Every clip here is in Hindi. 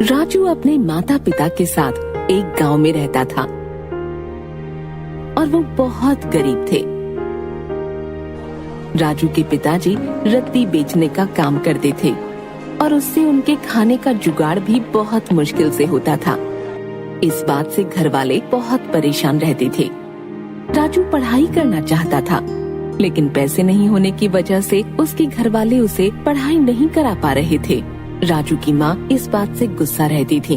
राजू अपने माता पिता के साथ एक गांव में रहता था और वो बहुत गरीब थे। राजू के पिताजी रत्ती बेचने का काम करते थे और उससे उनके खाने का जुगाड़ भी बहुत मुश्किल से होता था। इस बात से घर वाले बहुत परेशान रहते थे। राजू पढ़ाई करना चाहता था, लेकिन पैसे नहीं होने की वजह से उसके घर वाले उसे पढ़ाई नहीं करा पा रहे थे। राजू की माँ इस बात से गुस्सा रहती थी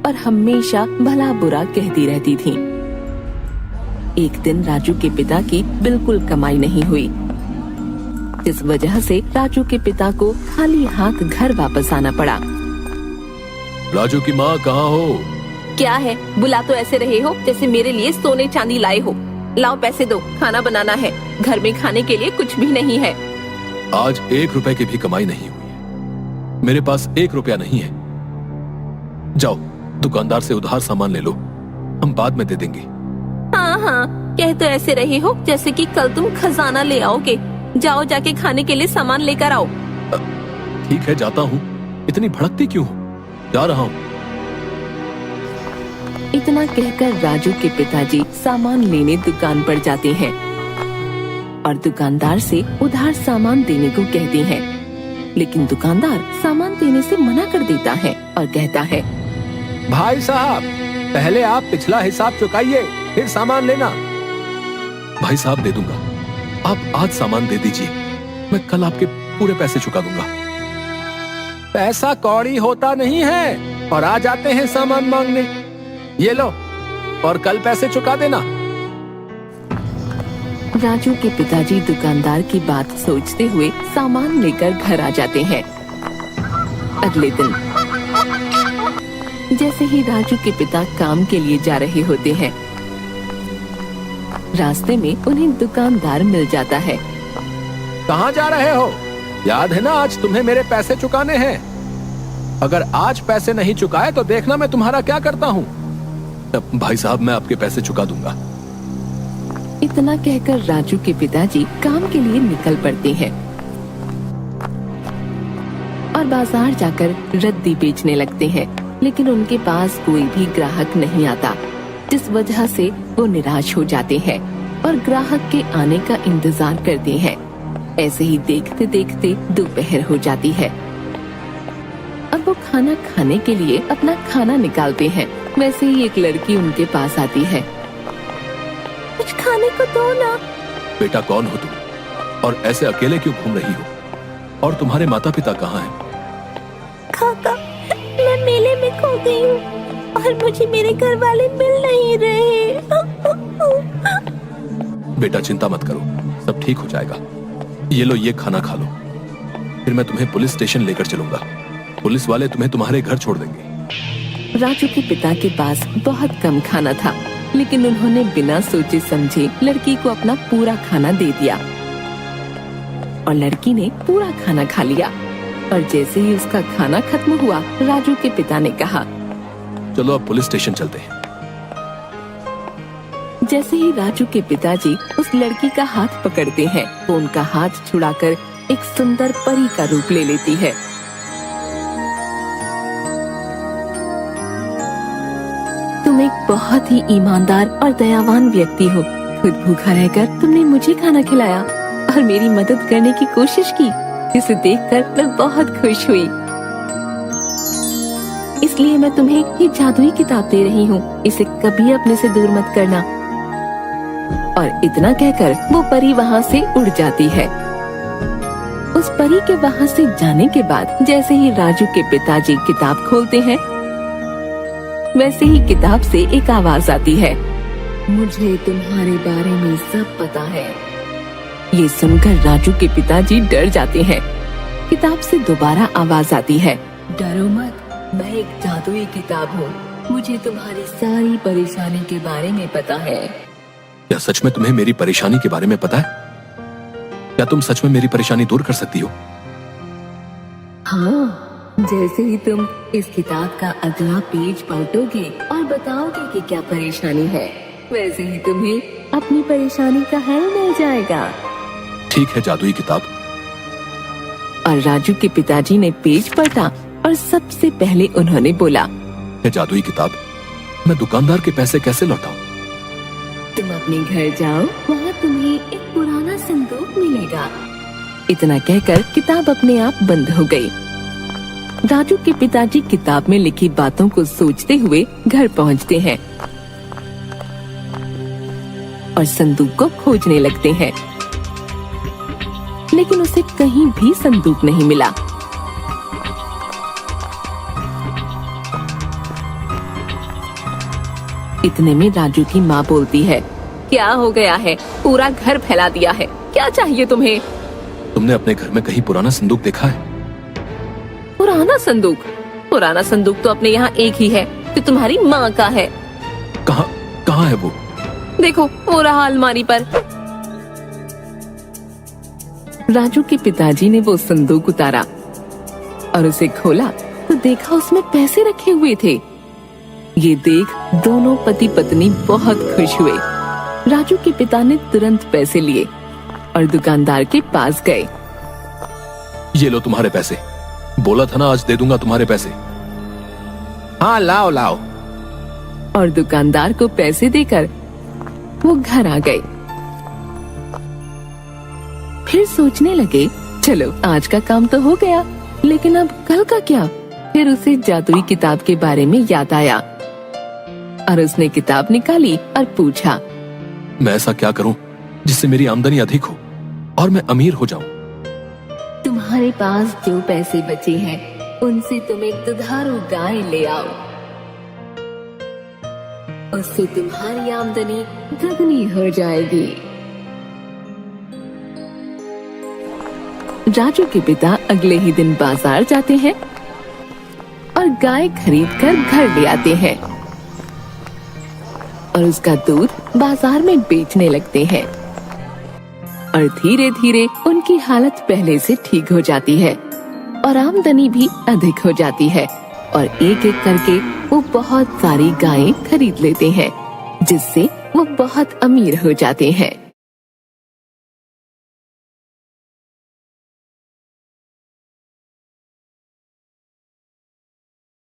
और हमेशा भला बुरा कहती रहती थी। एक दिन राजू के पिता की बिल्कुल कमाई नहीं हुई, इस वजह से राजू के पिता को खाली हाथ घर वापस आना पड़ा। राजू की माँ कहाँ हो? क्या है, बुला तो ऐसे रहे हो जैसे मेरे लिए सोने चांदी लाए हो। लाओ पैसे दो, खाना बनाना है। घर में खाने के लिए कुछ भी नहीं है। आज 1 रुपए की भी कमाई नहीं हुई है। मेरे पास 1 रुपया नहीं है। जाओ दुकानदार से उधार सामान ले लो, हम बाद में दे देंगे। हाँ हाँ, कह तो ऐसे रहे हो जैसे कि कल तुम खजाना ले आओगे। जाओ जाके खाने के लिए सामान लेकर आओ। ठीक है, जाता हूँ। इतनी भड़कती क्यों हो? जा रहा हूँ। इतना कहकर राजू के पिताजी सामान लेने दुकान पर जाते हैं और दुकानदार से उधार सामान देने को कहते हैं, लेकिन दुकानदार सामान देने से मना कर देता है और कहता है, भाई साहब, पहले आप पिछला हिसाब चुकाइए, फिर सामान लेना। भाई साहब, दे दूंगा। आप आज सामान दे दीजिए, मैं कल आपके पूरे पैसे चुका दूंगा। पैसा कौड़ी होता नहीं है और आ जाते हैं सामान मांगने। ये लो और कल पैसे चुका देना। राजू के पिताजी दुकानदार की बात सोचते हुए सामान लेकर घर आ जाते हैं। अगले दिन जैसे ही राजू के पिता काम के लिए जा रहे होते हैं, रास्ते में उन्हें दुकानदार मिल जाता है। कहाँ जा रहे हो? याद है ना, आज तुम्हें मेरे पैसे चुकाने हैं। अगर आज पैसे नहीं चुकाए तो देखना मैं तुम्हारा क्या करता हूँ। भाई साहब, मैं आपके पैसे चुका दूंगा। इतना कहकर राजू के पिताजी काम के लिए निकल पड़ते हैं और बाजार जाकर रद्दी बेचने लगते हैं, लेकिन उनके पास कोई भी ग्राहक नहीं आता, जिस वजह से वो निराश हो जाते हैं और ग्राहक के आने का इंतजार करते हैं। ऐसे ही देखते देखते दोपहर हो जाती है। अब वो खाना खाने के लिए अपना खाना निकालते हैं। वैसे ही एक लड़की उनके पास आती है। कुछ खाने को दो ना। बेटा, कौन हो तुम और ऐसे अकेले क्यों घूम रही हो? और तुम्हारे माता पिता कहाँ हैं? काका, मैं मेले में खो गई हूँ और मुझे मेरे घर वाले मिल नहीं रहे। बेटा, चिंता मत करो, सब ठीक हो जाएगा। ये लो, ये खाना खा लो, फिर मैं तुम्हें पुलिस स्टेशन लेकर चलूंगा। पुलिस वाले तुम्हें तुम्हारे घर छोड़ देंगे। राजू के पिता के पास बहुत कम खाना था, लेकिन उन्होंने बिना सोचे समझे लड़की को अपना पूरा खाना दे दिया और लड़की ने पूरा खाना खा लिया। और जैसे ही उसका खाना खत्म हुआ, राजू के पिता ने कहा, चलो अब पुलिस स्टेशन चलते हैं। जैसे ही राजू के पिताजी उस लड़की का हाथ पकड़ते हैं, वो उनका हाथ छुड़ाकर एक सुंदर परी का रूप ले लेती है। तुम एक बहुत ही ईमानदार और दयावान व्यक्ति हो। खुद भूखा रहकर तुमने मुझे खाना खिलाया और मेरी मदद करने की कोशिश की। इसे देखकर मैं बहुत खुश हुई। इसलिए मैं तुम्हें ये जादुई किताब दे रही हूँ। इसे कभी अपने से दूर मत करना। और इतना कहकर वो परी वहाँ से उड़ जाती है। उस परी के वहाँ से जाने के बाद जैसे ही राजू के पिताजी किताब खोलते हैं, वैसे ही किताब से एक आवाज आती है, मुझे तुम्हारे बारे में सब पता है। ये सुनकर राजू के पिताजी डर जाते हैं। किताब से दोबारा आवाज आती है, डरो मत, मैं एक जादुई किताब हूँ। मुझे तुम्हारी सारी परेशानी के बारे में पता है। क्या सच में तुम्हें मेरी परेशानी के बारे में पता है? क्या तुम सच में मेरी परेशानी दूर कर सकती हो? हाँ, जैसे ही तुम इस किताब का अगला पेज पलटोगे और बताओगे कि क्या परेशानी है, वैसे ही तुम्हें अपनी परेशानी का हल मिल जाएगा। ठीक है जादुई किताब। और राजू के पिताजी ने पेज पलटा और सबसे पहले उन्होंने बोला, ये जादुई किताब मैं दुकानदार के पैसे कैसे लौटाऊं? तुम अपने घर जाओ, वहाँ तुम्हें एक पुराना संदूक मिलेगा। इतना कहकर किताब अपने आप बंद हो गई। राजू के पिताजी किताब में लिखी बातों को सोचते हुए घर पहुँचते हैं और संदूक को खोजने लगते हैं, लेकिन उसे कहीं भी संदूक नहीं मिला। इतने में राजू की माँ बोलती है, क्या हो गया है? पूरा घर फैला दिया है, क्या चाहिए तुम्हें? तुमने अपने घर में कहीं पुराना संदूक देखा है? पुराना संदूक? पुराना संदूक तो अपने यहाँ एक ही है, जो तुम्हारी माँ का है। कहाँ कहाँ है वो? देखो, वो रहा अलमारी पर। राजू के पिताजी ने वो संदूक उतारा और उसे खोला तो देखा उसमें पैसे रखे हुए थे। ये देख दोनों पति पत्नी बहुत खुश हुए। राजू के पिता ने तुरंत पैसे लिए और दुकानदार के पास गए। ये लो तुम्हारे पैसे, बोला था ना आज दे दूंगा तुम्हारे पैसे। हाँ लाओ लाओ। और दुकानदार को पैसे देकर वो घर आ गए। फिर सोचने लगे, चलो आज का काम तो हो गया, लेकिन अब कल का क्या? फिर उसे जादुई किताब के बारे में याद आया और उसने किताब निकाली और पूछा, मैं ऐसा क्या करूं जिससे मेरी आमदनी अधिक हो और मैं अमीर हो जाऊं? तुम्हारे पास जो पैसे बचे हैं उनसे तुम एक दुधारू गाय ले आओ, उससे तुम्हारी आमदनी दुगनी हो जाएगी। राजू के पिता अगले ही दिन बाजार जाते हैं और गाय खरीदकर घर ले आते हैं और उसका दूध बाजार में बेचने लगते हैं और धीरे धीरे उनकी हालत पहले से ठीक हो जाती है और आमदनी भी अधिक हो जाती है और एक एक करके वो बहुत सारी गायें खरीद लेते हैं, जिससे वो बहुत अमीर हो जाते हैं।